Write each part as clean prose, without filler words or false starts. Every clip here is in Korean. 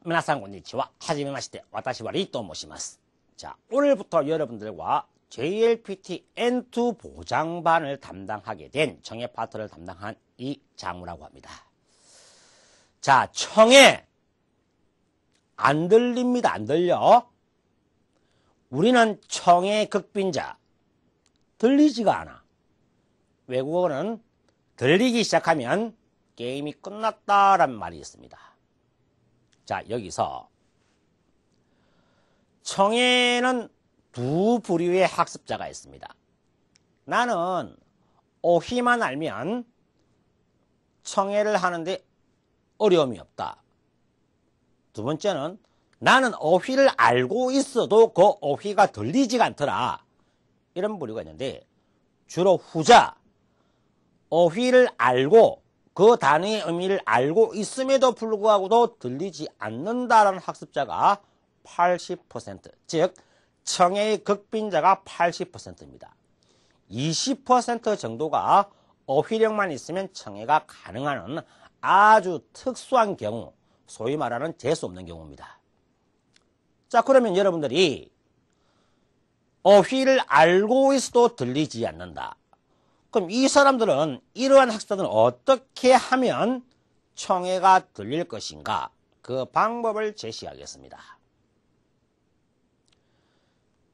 皆さんこんにちは。はじめまして。私はリと申します。자, 오늘부터 여러분들과 JLPT N2 보장반을 담당하게 된 청해 파트를 담당한 이장우라고 합니다. 자, 청해 안 들립니다. 안 들려? 우리는 청해 극빈자 들리지가 않아. 외국어는 들리기 시작하면 게임이 끝났다라는 말이 있습니다. 자, 여기서 청해는 두 부류의 학습자가 있습니다. 나는 어휘만 알면 청해를 하는데 어려움이 없다. 두 번째는 나는 어휘를 알고 있어도 그 어휘가 들리지가 않더라. 이런 부류가 있는데 주로 후자, 어휘를 알고 그 단어의 의미를 알고 있음에도 불구하고도 들리지 않는다라는 학습자가 80%, 즉 청해의 극빈자가 80%입니다. 20% 정도가 어휘력만 있으면 청해가 가능한 아주 특수한 경우, 소위 말하는 재수 없는 경우입니다. 자, 그러면 여러분들이 어휘를 알고 있어도 들리지 않는다. 그럼 이 사람들은, 이러한 학습자들은 어떻게 하면 청해가 들릴 것인가? 그 방법을 제시하겠습니다.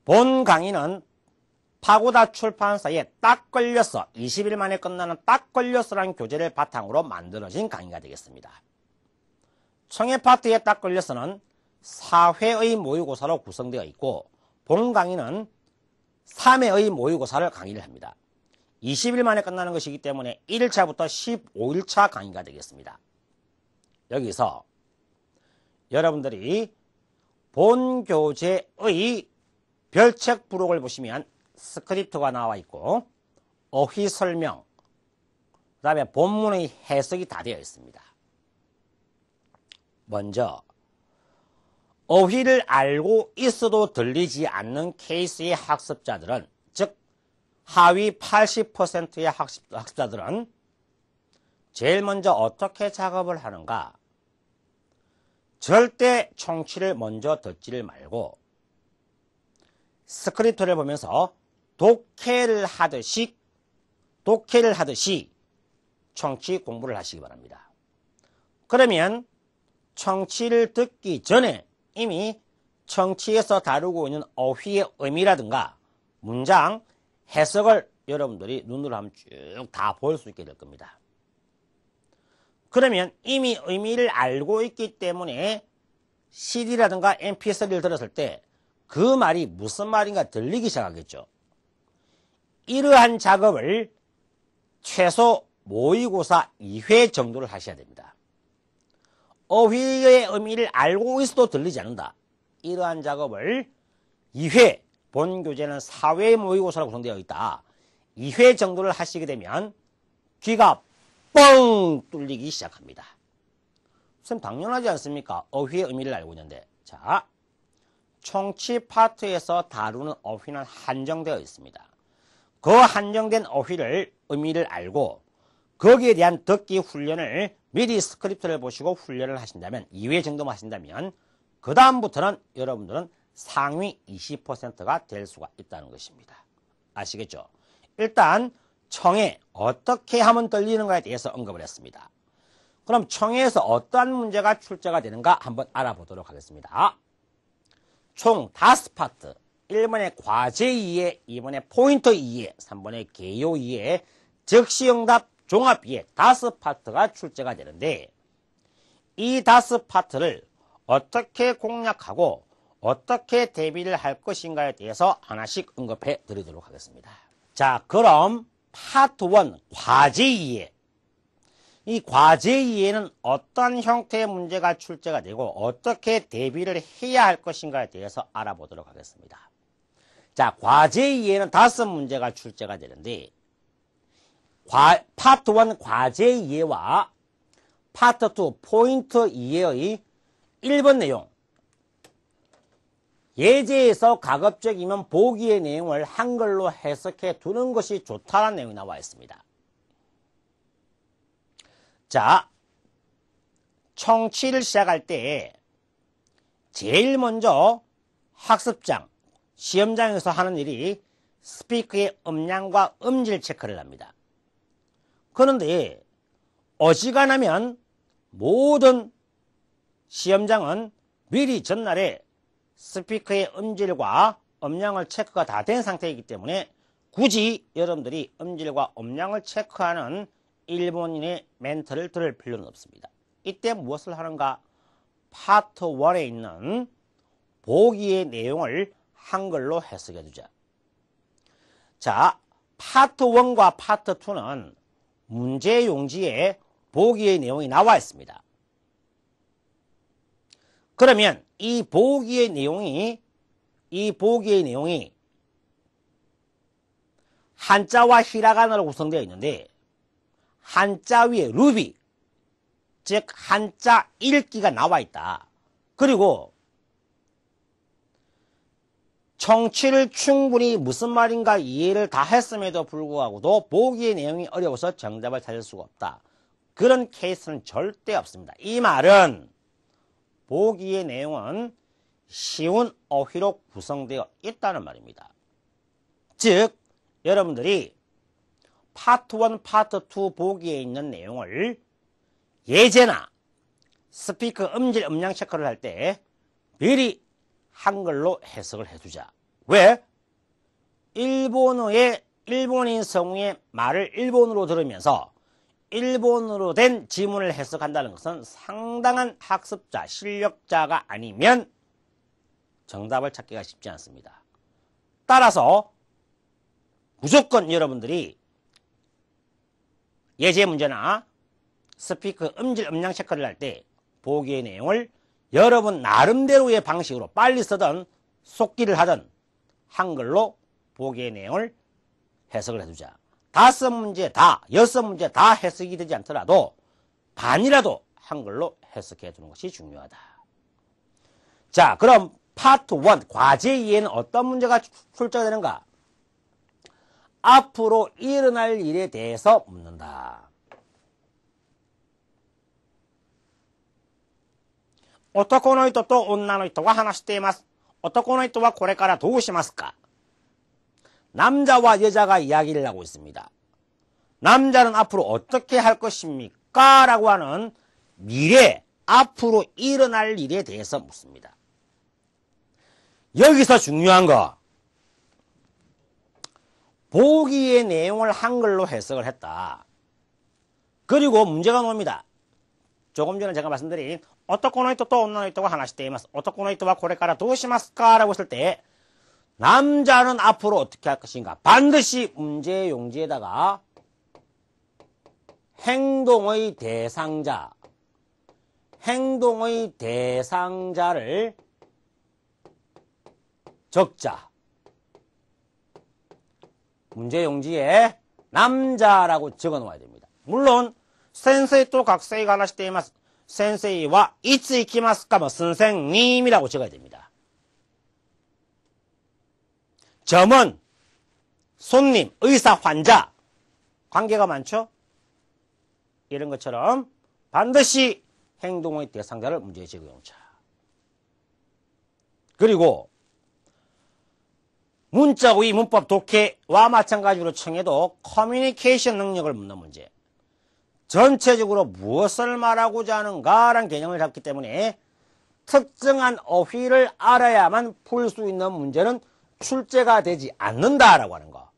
본 강의는 파고다 출판사에 딱 걸렸어, 20일 만에 끝나는 딱 걸렸어라는 교재를 바탕으로 만들어진 강의가 되겠습니다. 청해 파트에 딱 걸렸어는 4회의 모의고사로 구성되어 있고, 본 강의는 3회의 모의고사를 강의를 합니다. 20일 만에 끝나는 것이기 때문에 1일차부터 15일차 강의가 되겠습니다. 여기서 여러분들이 본 교재의 별책 부록을 보시면 스크립트가 나와 있고 어휘 설명, 그 다음에 본문의 해석이 다 되어 있습니다. 먼저 어휘를 알고 있어도 들리지 않는 케이스의 학습자들은, 즉 하위 80%의 학습자들은 제일 먼저 어떻게 작업을 하는가? 절대 청취를 먼저 듣지를 말고 스크립트를 보면서 독해를 하듯이 청취 공부를 하시기 바랍니다. 그러면 청취를 듣기 전에 이미 청취에서 다루고 있는 어휘의 의미라든가 문장 해석을 여러분들이 눈으로 하면 쭉 다 볼 수 있게 될 겁니다. 그러면 이미 의미를 알고 있기 때문에 CD라든가 MP3를 들었을 때 그 말이 무슨 말인가 들리기 시작하겠죠. 이러한 작업을 최소 모의고사 2회 정도를 하셔야 됩니다. 어휘의 의미를 알고 있어도 들리지 않는다. 이러한 작업을 2회, 본 교재는 4회 모의고사로 구성되어 있다. 2회 정도를 하시게 되면 귀가 뻥 뚫리기 시작합니다. 선생님, 당연하지 않습니까? 어휘의 의미를 알고 있는데. 자, 청취 파트에서 다루는 어휘는 한정되어 있습니다. 그 한정된 어휘를, 의미를 알고 거기에 대한 듣기 훈련을 미리 스크립트를 보시고 훈련을 하신다면, 2회 정도만 하신다면 그 다음부터는 여러분들은 상위 20%가 될 수가 있다는 것입니다. 아시겠죠? 일단 청해 어떻게 하면 들리는가에 대해서 언급을 했습니다. 그럼 청해에서 어떠한 문제가 출제가 되는가 한번 알아보도록 하겠습니다. 총 5파트, 1번에 과제 이해, 2번에 포인트 이해, 3번에 개요 이해, 즉시응답 종합 이해 5파트가 출제가 되는데, 이 5파트를 어떻게 공략하고 어떻게 대비를 할 것인가에 대해서 하나씩 언급해 드리도록 하겠습니다. 자, 그럼 파트 1 과제 이해. 이 과제 이해는 어떤 형태의 문제가 출제가 되고 어떻게 대비를 해야 할 것인가에 대해서 알아보도록 하겠습니다. 자, 과제 이해는 5문제가 출제가 되는데, 파트 1 과제 이해와 파트 2 포인트 이해의 1번 내용, 예제에서 가급적이면 보기의 내용을 한글로 해석해 두는 것이 좋다는 내용이 나와 있습니다. 자, 청취를 시작할 때 제일 먼저 학습장, 시험장에서 하는 일이 스피커의 음량과 음질 체크를 합니다. 그런데 어지간하면 모든 시험장은 미리 전날에 스피커의 음질과 음량을 체크가 다 된 상태이기 때문에 굳이 여러분들이 음질과 음량을 체크하는 일본인의 멘트를 들을 필요는 없습니다. 이때 무엇을 하는가? 파트 1에 있는 보기의 내용을 한글로 해석해 두자. 자, 파트 1과 파트 2는 문제 용지에 보기의 내용이 나와 있습니다. 그러면 이 보기의 내용이 한자와 히라가나로 구성되어 있는데 한자 위에 루비, 즉 한자 읽기가 나와 있다. 그리고 청취를 충분히 무슨 말인가 이해를 다 했음에도 불구하고도 보기의 내용이 어려워서 정답을 찾을 수가 없다. 그런 케이스는 절대 없습니다. 이 말은 보기의 내용은 쉬운 어휘로 구성되어 있다는 말입니다. 즉 여러분들이 파트 1, 파트 2 보기에 있는 내용을 예제나 스피커 음질 음량 체크를 할 때 미리 한글로 해석을 해두자. 왜? 일본인 성우의 말을 일본어로 들으면서 일본어로 된 지문을 해석한다는 것은 상당한 학습자, 실력자가 아니면 정답을 찾기가 쉽지 않습니다. 따라서 무조건 여러분들이 예제 문제나 스피커 음질 음량 체크를 할 때 보기의 내용을 여러분 나름대로의 방식으로 빨리 쓰든 속기를 하든 한글로 보기의 내용을 해석을 해두자. 5문제 다, 6문제 다 해석이 되지 않더라도 반이라도 한글로 해석해 두는 것이 중요하다. 자, 그럼 파트 1 과제 2에는 어떤 문제가 출제가 되는가? 앞으로 일어날 일에 대해서 묻는다. 男の人と女の人が話しています。男の人はこれからどうしますか? 남자와 여자가 이야기를 하고 있습니다. 남자는 앞으로 어떻게 할 것입니까? 라고 하는 미래, 앞으로 일어날 일에 대해서 묻습니다. 여기서 중요한 거, 보기의 내용을 한글로 해석을 했다. 그리고 문제가 나옵니다. 조금 전에 제가 말씀드린 男の人と女の人が話しています。男の人はこれからどうしますか? 라고 했을 때 남자는 앞으로 어떻게 할 것인가? 반드시 문제 용지에다가 행동의 대상자를 적자. 문제 용지에 남자라고 적어 놓아야 됩니다. 물론 센세이 또 각세이가話しています. 센세이와 이츠 이키마스까 뭐 선생님이라고 적어야 됩니다. 점은 손님, 의사, 환자 관계가 많죠? 이런 것처럼 반드시 행동의 대상자를 문제에 적용자. 그리고 문자의 문법 독해와 마찬가지로 청해도 커뮤니케이션 능력을 묻는 문제. 전체적으로 무엇을 말하고자 하는가라는 개념을 잡기 때문에 특정한 어휘를 알아야만 풀 수 있는 문제는 출제가 되지 않는다라고 하는 거.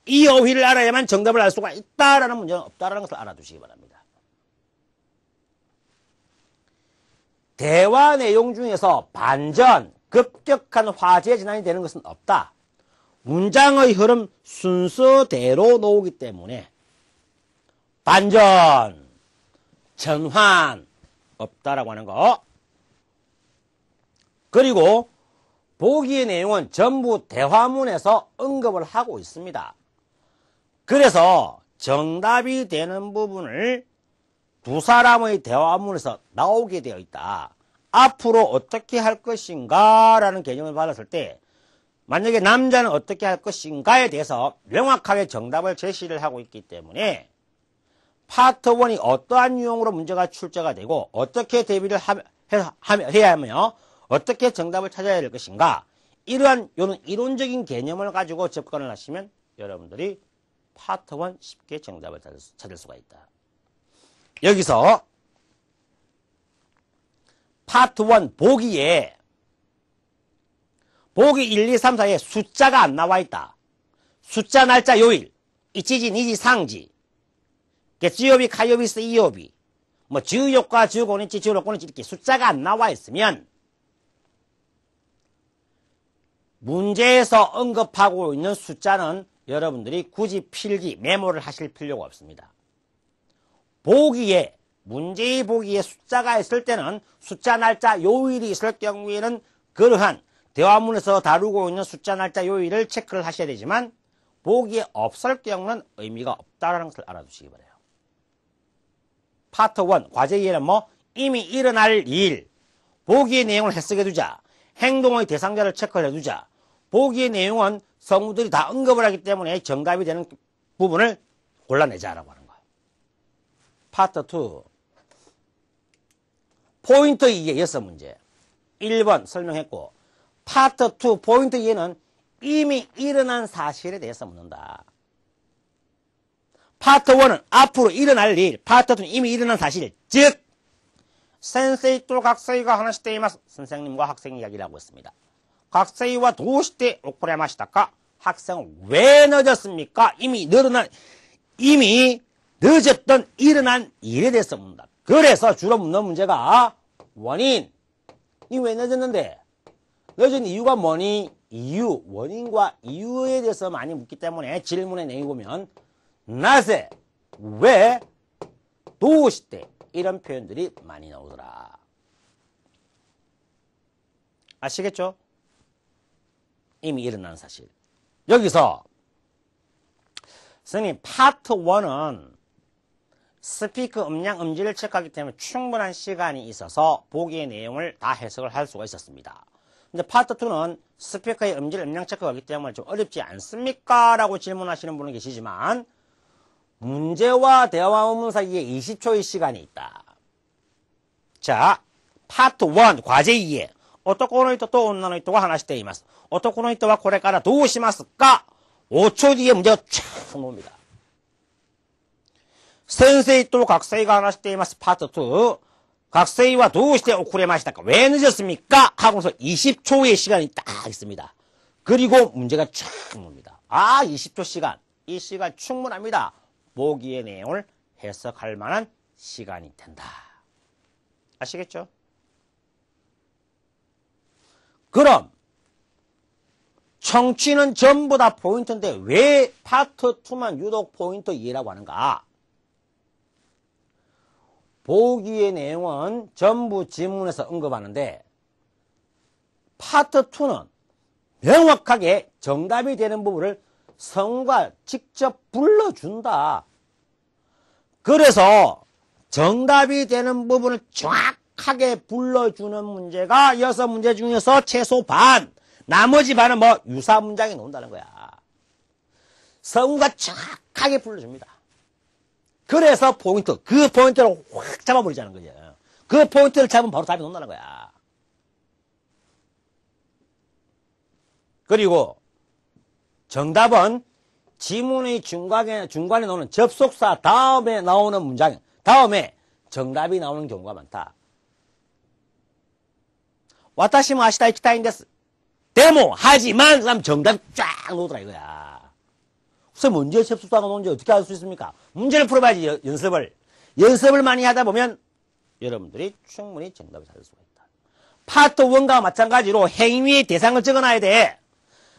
이 어휘를 알아야만 정답을 알 수가 있다라는 문제는 없다라는 것을 알아두시기 바랍니다. 대화 내용 중에서 반전, 급격한 화제 진환이 되는 것은 없다. 문장의 흐름 순서대로 놓기 때문에 반전, 전환 없다라고 하는 거. 그리고 보기의 내용은 전부 대화문에서 언급을 하고 있습니다. 그래서 정답이 되는 부분을 두 사람의 대화문에서 나오게 되어 있다. 앞으로 어떻게 할 것인가 라는 개념을 받았을 때 만약에 남자는 어떻게 할 것인가에 대해서 명확하게 정답을 제시를 하고 있기 때문에 파트 1이 어떠한 유형으로 문제가 출제가 되고 어떻게 대비를 해야 하며 어떻게 정답을 찾아야 될 것인가? 이러한 요는 이론적인 개념을 가지고 접근을 하시면 여러분들이 파트 1 쉽게 정답을 찾을 수가 있다. 여기서 파트 1 보기에 보기 1, 2, 3, 4에 숫자가 안 나와 있다. 숫자, 날짜, 요일, 이치지, 니지, 상지, 지오비, 카요비, 스이오비, 뭐 지우효과, 지우고니치, 지우로고니치 이렇게 숫자가 안 나와 있으면 문제에서 언급하고 있는 숫자는 여러분들이 굳이 필기, 메모를 하실 필요가 없습니다. 보기에, 문제의 보기에 숫자가 있을 때는 숫자, 날짜, 요일이 있을 경우에는 그러한 대화문에서 다루고 있는 숫자, 날짜, 요일을 체크를 하셔야 되지만 보기에 없을 경우는 의미가 없다는 것을 알아두시기 바라요. 파트 1, 과제 이해는 뭐? 이미 일어날 일, 보기의 내용을 해석해두자. 행동의 대상자를 체크해두자. 보기의 내용은 성우들이 다 언급을 하기 때문에 정답이 되는 부분을 골라내자라고 하는 거예요. 파트 2. 포인트 2의 6문제. 1번 설명했고, 파트 2 포인트 2는 이미 일어난 사실에 대해서 묻는다. 파트 1은 앞으로 일어날 일, 파트 2는 이미 일어난 사실, 즉 센세이 또 각세이가 하나씩 때이마스 선생님과 학생 이야기를 하고 있습니다. 각세이와 도시대 오쿠레마시다까 학생은 왜 늦었습니까? 이미 늦었던 일어난 일에 대해서 묻는다. 그래서 주로 묻는 문제가 원인, 이 왜 늦었는데? 늦은 이유가 뭐니? 이유, 원인과 이유에 대해서 많이 묻기 때문에 질문의 내용이 보면 나세, 왜, 도시대 이런 표현들이 많이 나오더라. 아시겠죠? 이미 일어난 사실. 여기서 선생님 파트 1은 스피커 음량 음질을 체크하기 때문에 충분한 시간이 있어서 보기의 내용을 다 해석을 할 수가 있었습니다. 근데 파트 2는 스피커의 음질 음량 체크가 하기 때문에 좀 어렵지 않습니까? 라고 질문하시는 분은 계시지만 문제와 대화 의문 사이에 20초의 시간이 있다. 자, 파트 1 과제 2에 男の人と女の人が話しています。男の人はこれからどうしますか? 5초 뒤에 문제가 촥 나옵니다. 先生と学生が話しています。파트 2. 学生はどうして遅れましたか? 왜 늦었습니까? 하고서 20초의 시간이 딱 있습니다. 그리고 문제가 촥 나옵니다. 20초 시간. 이 시간 충분합니다. 보기의 내용을 해석할 만한 시간이 된다. 아시겠죠? 그럼 청취는 전부 다 포인트인데 왜 파트 2만 유독 포인트 2라고 하는가? 보기의 내용은 전부 지문에서 언급하는데 파트 2는 명확하게 정답이 되는 부분을 성우가 직접 불러준다. 그래서 정답이 되는 부분을 정확하게 불러주는 문제가 6문제 중에서 최소 반, 나머지 반은 뭐 유사 문장이 나온다는 거야. 성우가 정확하게 불러줍니다. 그래서 포인트, 그 포인트를 확 잡아버리자는 거죠. 그 포인트를 잡으면 바로 답이 나온다는 거야. 그리고 정답은 지문의 중간에 나오는 접속사 다음에 나오는 문장, 다음에 정답이 나오는 경우가 많다. 와타시 모 아시다 이키타인데스. 데모, 하지만, 그 다음 정답이 쫙 나오더라 이거야. 선생님, 언제 접속사가 나오는지 어떻게 알 수 있습니까? 문제를 풀어봐야지, 연습을 많이 하다 보면 여러분들이 충분히 정답을 찾을 수가 있다. 파트 1과 마찬가지로 행위의 대상을 적어놔야 돼.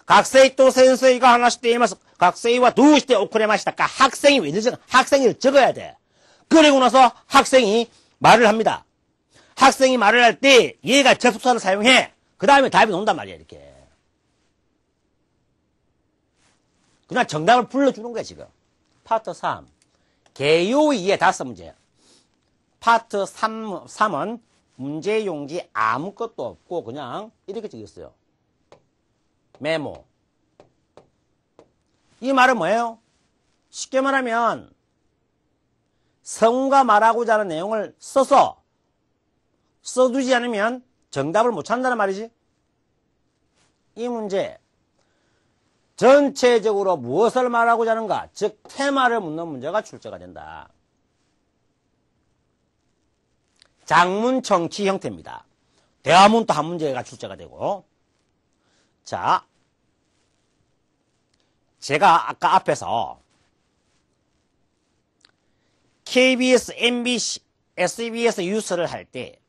각세이 또 센세이가 하나씩 때이면서 각세이와 두시대 오쿠레마시다까 학생이 왜 늦어? 학생이 적어야 돼. 그리고 나서 학생이 말을 합니다. 학생이 말을 할 때 얘가 접속사를 사용해. 그 다음에 답이 나온단 말이야, 이렇게. 그냥 정답을 불러주는 거야, 지금. 파트 3. 개요이의 5문제. 파트 3은 문제 용지 아무것도 없고 그냥 이렇게 적었어요. 메모. 이 말은 뭐예요? 쉽게 말하면 성우가 말하고자 하는 내용을 써서 써두지 않으면 정답을 못 찾는다는 말이지. 이 문제 전체적으로 무엇을 말하고자 하는가, 즉 테마를 묻는 문제가 출제가 된다. 장문 청취 형태입니다. 대화문도 한 문제가 출제가 되고. 자, 제가 아까 앞에서 KBS, MBC, SBS 뉴스를 할 때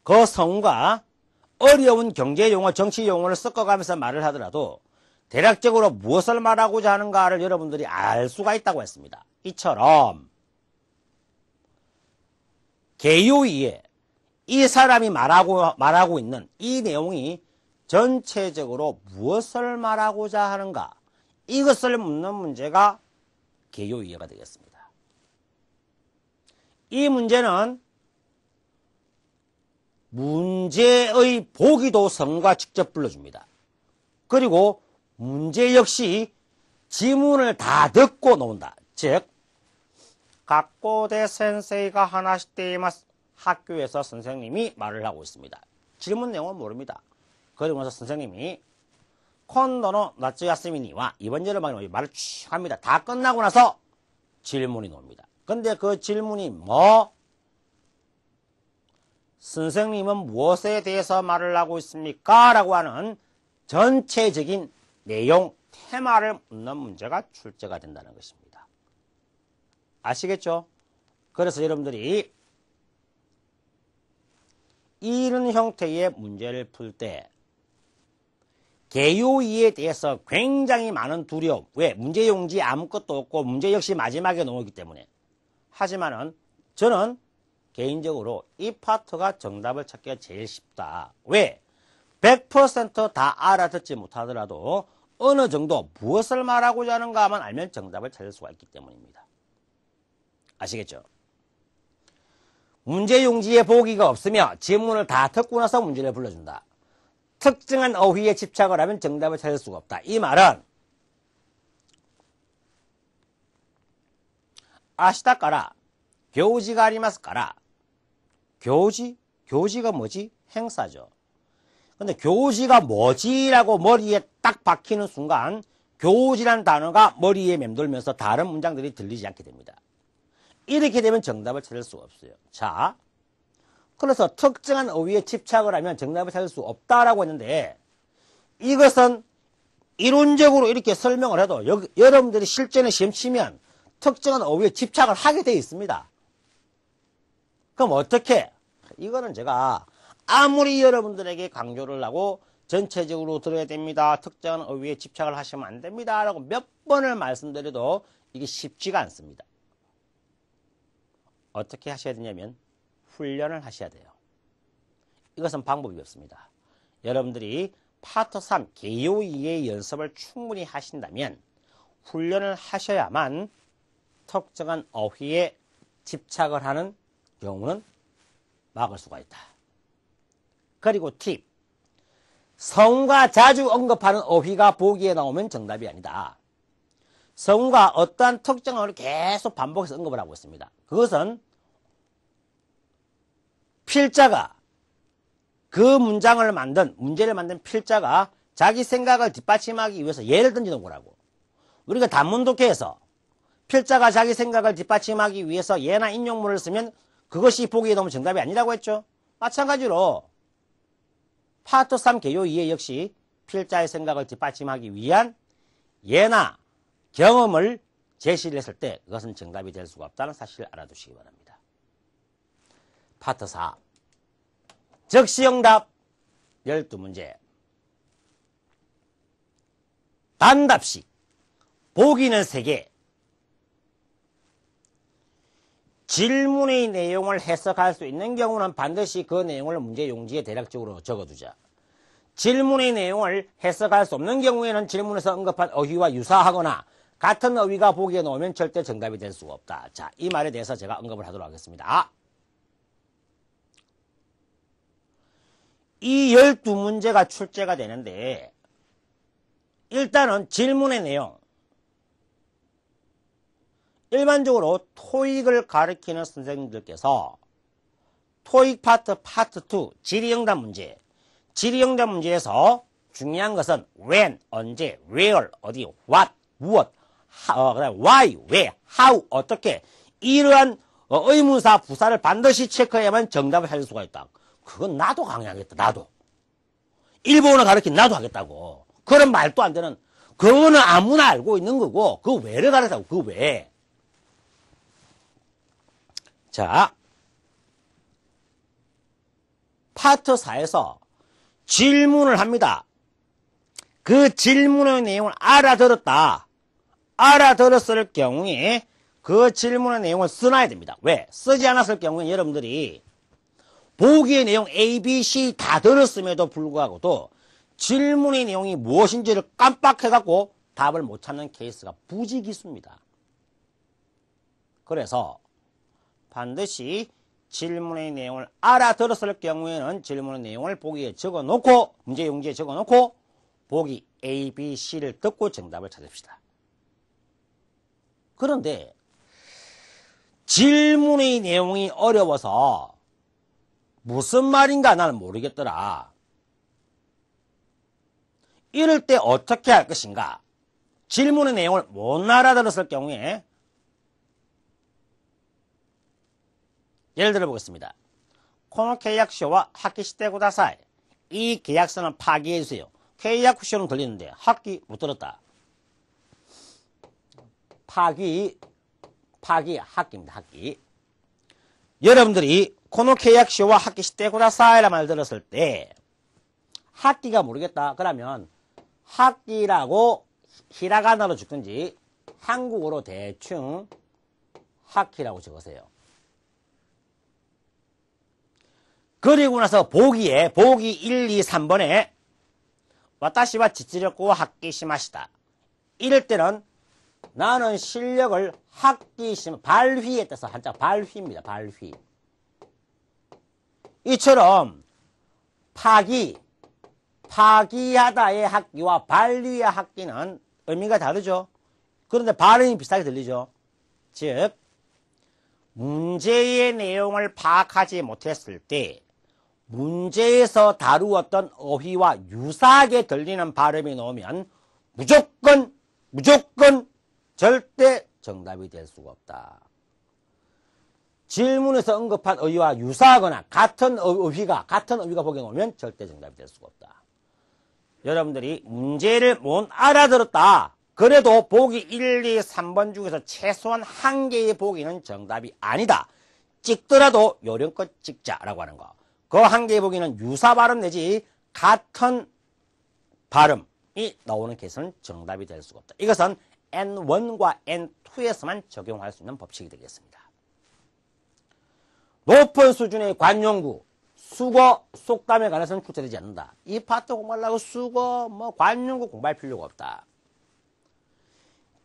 그 성우가 어려운 경제 용어, 정치 용어를 섞어가면서 말을 하더라도 대략적으로 무엇을 말하고자 하는가를 여러분들이 알 수가 있다고 했습니다. 이처럼 개요이에 이 사람이 말하고 있는 이 내용이 전체적으로 무엇을 말하고자 하는가, 이것을 묻는 문제가 개요이해가 되겠습니다. 이 문제는 문제의 보기도 성과 직접 불러줍니다. 그리고 문제 역시 지문을 다 듣고 나온다. 즉, 각고대 센세이가 하나시테이마스, 학교에서 선생님이 말을 하고 있습니다. 질문 내용은 모릅니다. 그리고 나서 선생님이 콘도노 나츠야스미니와 이번 여름방에 말을 쭉 합니다. 다 끝나고 나서 질문이 나옵니다. 근데 그 질문이 선생님은 무엇에 대해서 말을 하고 있습니까? 라고 하는 전체적인 내용, 테마를 묻는 문제가 출제가 된다는 것입니다. 아시겠죠? 그래서 여러분들이 이런 형태의 문제를 풀 때 개요이에 대해서 굉장히 많은 두려움, 왜? 문제 용지에 아무것도 없고 문제 역시 마지막에 나오기 때문에. 하지만은 저는 개인적으로 이 파트가 정답을 찾기가 제일 쉽다. 왜? 100% 다 알아듣지 못하더라도 어느 정도 무엇을 말하고자 하는가만 알면 정답을 찾을 수가 있기 때문입니다. 아시겠죠? 문제 용지에 보기가 없으며 지문을 다 듣고 나서 문제를 불러준다. 특정한 어휘에 집착을 하면 정답을 찾을 수가 없다. 이 말은 아시다까라 교지가 아리마스까라. 교지가 뭐지? 행사죠. 근데 교지가 뭐지라고 머리에 딱 박히는 순간 교지란 단어가 머리에 맴돌면서 다른 문장들이 들리지 않게 됩니다. 이렇게 되면 정답을 찾을 수가 없어요. 자, 그래서 특정한 어휘에 집착을 하면 정답을 찾을 수 없다라고 했는데, 이것은 이론적으로 이렇게 설명을 해도 여러분들이 실전에 시험 치면 특정한 어휘에 집착을 하게 되어 있습니다. 그럼 어떻게? 이거는 제가 아무리 여러분들에게 강조를 하고 전체적으로 들어야 됩니다, 특정한 어휘에 집착을 하시면 안 됩니다 라고 몇 번을 말씀드려도 이게 쉽지가 않습니다. 어떻게 하셔야 되냐면 훈련을 하셔야 돼요. 이것은 방법이 없습니다. 여러분들이 파트 3 개요이의 연습을 충분히 하신다면 훈련을 하셔야만 특정한 어휘에 집착을 하는 경우는 막을 수가 있다. 그리고 팁. 성우가 자주 언급하는 어휘가 보기에 나오면 정답이 아니다. 성우가 어떠한 특정한 어휘를 계속 반복해서 언급을 하고 있습니다. 그것은 필자가 그 문제를 만든 필자가 자기 생각을 뒷받침하기 위해서 예를 던지는 거라고. 우리가 단문독해에서 필자가 자기 생각을 뒷받침하기 위해서 예나 인용문을 쓰면 그것이 보기에 나오면 정답이 아니라고 했죠. 마찬가지로 파트 3 개요이에 역시 필자의 생각을 뒷받침하기 위한 예나 경험을 제시를 했을 때 그것은 정답이 될 수가 없다는 사실을 알아두시기 바랍니다. 파트 4 적시응답 12문제. 단답식 보기는 3개. 질문의 내용을 해석할 수 있는 경우는 반드시 그 내용을 문제 용지에 대략적으로 적어두자. 질문의 내용을 해석할 수 없는 경우에는 질문에서 언급한 어휘와 유사하거나 같은 어휘가 보기에 나오면 절대 정답이 될 수가 없다. 자, 이 말에 대해서 제가 언급을 하도록 하겠습니다. 이 12문제가 출제가 되는데 일단은 질문의 내용. 일반적으로 토익을 가르치는 선생님들께서 토익 파트 2 질의응답 문제. 질의응답 문제에서 중요한 것은 when, 언제, where, 어디, what, 무엇, 그다음 why, 왜, how, 어떻게 이러한 의문사, 부사를 반드시 체크해야만 정답을 찾을 수가 있다. 그건 나도 강의하겠다. 나도. 일본어 가르친 나도 하겠다고. 그런 말도 안 되는 그거는 아무나 알고 있는 거고 그 왜를 가르치라고. 그 왜. 자, 파트 4에서 질문을 합니다. 그 질문의 내용을 알아들었다. 알아들었을 경우에 그 질문의 내용을 써놔야 됩니다. 왜? 쓰지 않았을 경우에 여러분들이 보기의 내용 A, B, C 다 들었음에도 불구하고도 질문의 내용이 무엇인지를 깜빡해갖고 답을 못 찾는 케이스가 부지기수입니다. 그래서 반드시 질문의 내용을 알아들었을 경우에는 질문의 내용을 보기에 적어놓고 문제 용지에 적어놓고 보기 A, B, C를 듣고 정답을 찾읍시다. 그런데 질문의 내용이 어려워서 무슨 말인가 나는 모르겠더라. 이럴 때 어떻게 할 것인가? 질문의 내용을 못 알아들었을 경우에 예를 들어 보겠습니다. 코노 계약서와 학기시대 구다사이. 이 계약서는 파기해주세요. 계약서는 들리는데 학기 못 들었다. 학기입니다. 학기. 여러분들이 코노 계약서와 학기시대 구다사이라는 말 들었을 때 학기가 모르겠다. 그러면 학기라고 히라가나로 적든지 한국어로 대충 학기라고 적으세요. 그리고 나서 보기 1, 2, 3번에 와타시와 지치력고 학기시마시다. 이럴 때는 나는 실력을 발휘에 따라서 한자 발휘입니다. 발휘. 이처럼 파기하다의 학기와 발휘의 학기는 의미가 다르죠. 그런데 발음이 비슷하게 들리죠. 즉 문제의 내용을 파악하지 못했을 때 문제에서 다루었던 어휘와 유사하게 들리는 발음이 나오면 무조건 절대 정답이 될 수가 없다. 질문에서 언급한 어휘와 유사하거나 같은 어휘가 보기에 나오면 절대 정답이 될 수가 없다. 여러분들이 문제를 못 알아들었다. 그래도 보기 1, 2, 3번 중에서 최소한 한 개의 보기는 정답이 아니다. 찍더라도 요령껏 찍자라고 하는 거. 그 한 개의 보기는 유사 발음 내지 같은 발음이 나오는 케이스는 정답이 될 수가 없다. 이것은 N1과 N2에서만 적용할 수 있는 법칙이 되겠습니다. 높은 수준의 관용구, 수거, 속담에 관해서는 출제되지 않는다. 이 파트 공부하려고 수거, 관용구 공부할 필요가 없다.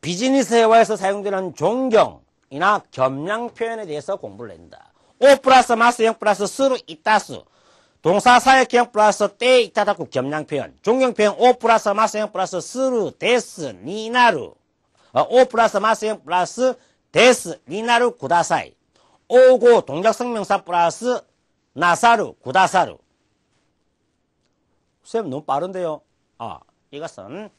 비즈니스 회화에서 사용되는 존경이나 겸양 표현에 대해서 공부를 한다. 오 플러스 마스형 플러스 스루 이따수 동사 사역형 플러스 때 이따다구 겸양 표현 존경 표현 오 플러스 마스형 플러스 스루 데스 니나루 오 플러스 마스형 플러스 데스 니나루 구다사이 오고 동작 성명사 플러스 나사루 구다사루. 쌤 너무 빠른데요. 이것은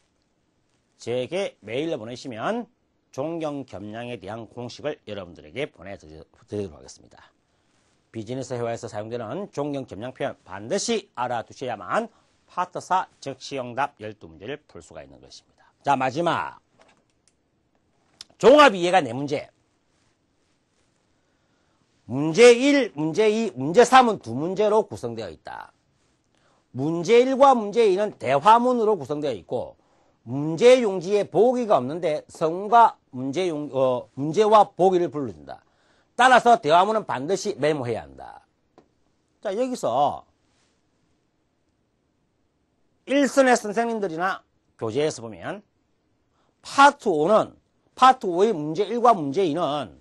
제게 메일로 보내시면 존경 겸양에 대한 공식을 여러분들에게 보내드리도록 하겠습니다. 비즈니스 회화에서 사용되는 존경 겸양 표현 반드시 알아두셔야만 파트 4 적시응답 12문제를 풀 수가 있는 것입니다. 자, 마지막 종합 이해가 4문제. 문제 1, 문제 2, 문제 3은 2문제로 구성되어 있다. 문제 1과 문제 2는 대화문으로 구성되어 있고 문제 용지에 보기가 없는데 성과 문제와 보기를 불러준다. 따라서 대화문은 반드시 메모해야 한다. 자, 여기서 1선의 선생님들이나 교재에서 보면 파트 5의 문제 1과 문제 2는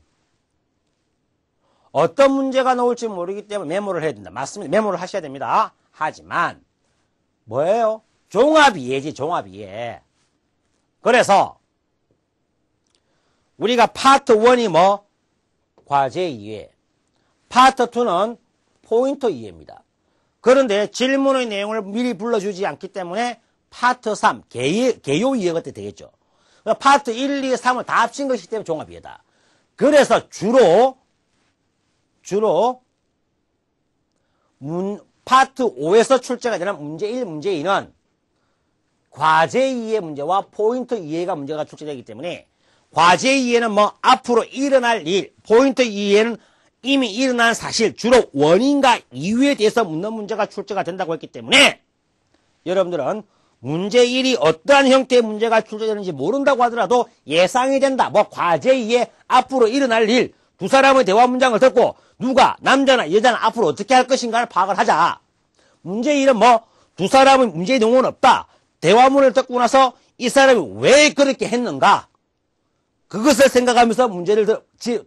어떤 문제가 나올지 모르기 때문에 메모를 해야 된다. 맞습니다. 메모를 하셔야 됩니다. 하지만 뭐예요? 종합이해지, 종합이해. 그래서 우리가 파트 1이 과제 이해, 파트 2는 포인트 이해입니다. 그런데 질문의 내용을 미리 불러주지 않기 때문에 파트 3, 개요 이해가 되겠죠. 파트 1, 2, 3을 다 합친 것이기 때문에 종합이해다. 그래서 주로 파트 5에서 출제가 되는 문제 1, 문제 2는 과제 이해 문제와 포인트 이해가 문제가 출제되기 때문에 과제 이해는 뭐 앞으로 일어날 일, 포인트 이해는 이미 일어난 사실, 주로 원인과 이유에 대해서 묻는 문제가 출제가 된다고 했기 때문에 여러분들은 문제 1이 어떠한 형태의 문제가 출제되는지 모른다고 하더라도 예상이 된다. 뭐 과제 이해, 앞으로 일어날 일, 두 사람의 대화 문장을 듣고 누가 남자나 여자는 앞으로 어떻게 할 것인가를 파악을 하자. 문제 1은 뭐 두 사람의 문제의 내용은 없다. 대화문을 듣고 나서 이 사람이 왜 그렇게 했는가? 그것을 생각하면서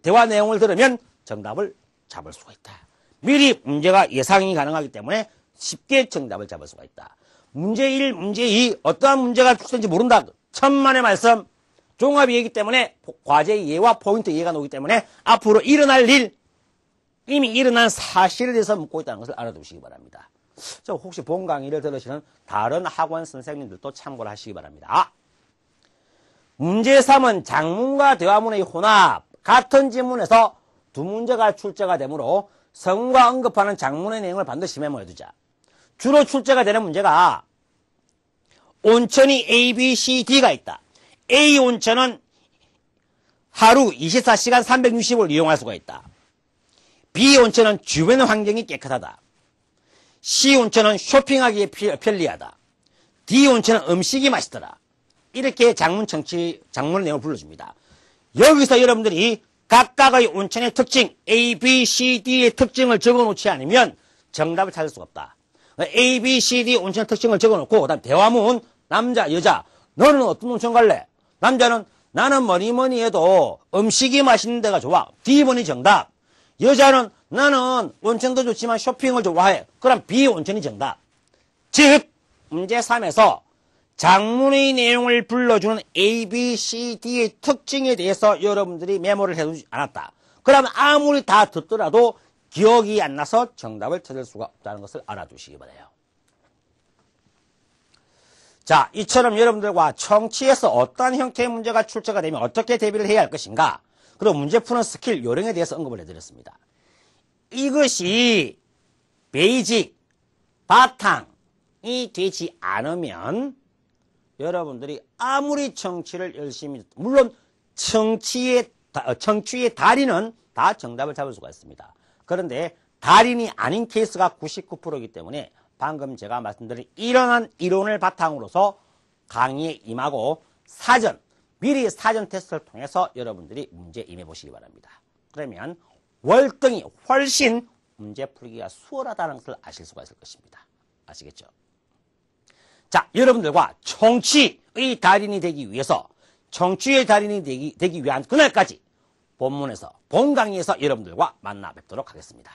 대화 내용을 들으면 정답을 잡을 수가 있다. 미리 문제가 예상이 가능하기 때문에 쉽게 정답을 잡을 수가 있다. 문제 1, 문제 2 어떠한 문제가 출제된지 모른다. 천만의 말씀. 종합이기 때문에 과제 이해와 포인트 이해가 나오기 때문에 앞으로 일어날 일, 이미 일어난 사실에 대해서 묻고 있다는 것을 알아두시기 바랍니다. 혹시 본 강의를 들으시는 다른 학원 선생님들도 참고를 하시기 바랍니다. 문제 3은 장문과 대화문의 혼합. 같은 지문에서 두 문제가 출제가 되므로 성과 언급하는 장문의 내용을 반드시 메모해두자. 주로 출제가 되는 문제가 온천이 A, B, C, D가 있다. A 온천은 하루 24시간 360을 이용할 수가 있다. B 온천은 주변 환경이 깨끗하다. C 온천은 쇼핑하기에 편리하다. D 온천은 음식이 맛있더라. 이렇게 장문 내용을 불러줍니다. 여기서 여러분들이 각각의 온천의 특징, A, B, C, D의 특징을 적어놓지 않으면 정답을 찾을 수가 없다. A, B, C, D 온천의 특징을 적어놓고 그다음 대화문, 남자, 여자, 너는 어떤 온천 갈래? 남자는 나는 뭐니 해도 음식이 맛있는 데가 좋아. D번이 정답. 여자는 나는 온천도 좋지만 쇼핑을 좋아해. 그럼 B 온천이 정답. 즉 문제 3에서 장문의 내용을 불러주는 A, B, C, D의 특징에 대해서 여러분들이 메모를 해두지 않았다. 그러면 아무리 다 듣더라도 기억이 안 나서 정답을 찾을 수가 없다는 것을 알아두시기 바라요. 자, 이처럼 여러분들과 청취에서 어떠한 형태의 문제가 출제가 되면 어떻게 대비를 해야 할 것인가, 그리고 문제 푸는 스킬 요령에 대해서 언급을 해드렸습니다. 이것이 베이직, 바탕이 되지 않으면 여러분들이 아무리 청취를 열심히, 물론 청취의 달인은 다 정답을 잡을 수가 있습니다. 그런데 달인이 아닌 케이스가 99%이기 때문에 방금 제가 말씀드린 이러한 이론을 바탕으로서 강의에 임하고 미리 사전 테스트를 통해서 여러분들이 문제에 임해보시기 바랍니다. 그러면 월등히 훨씬 문제 풀기가 수월하다는 것을 아실 수가 있을 것입니다. 아시겠죠? 자, 여러분들과 청취의 달인이 되기 위해서, 청취의 달인이 되기 위한 그날까지 본 강의에서 여러분들과 만나 뵙도록 하겠습니다.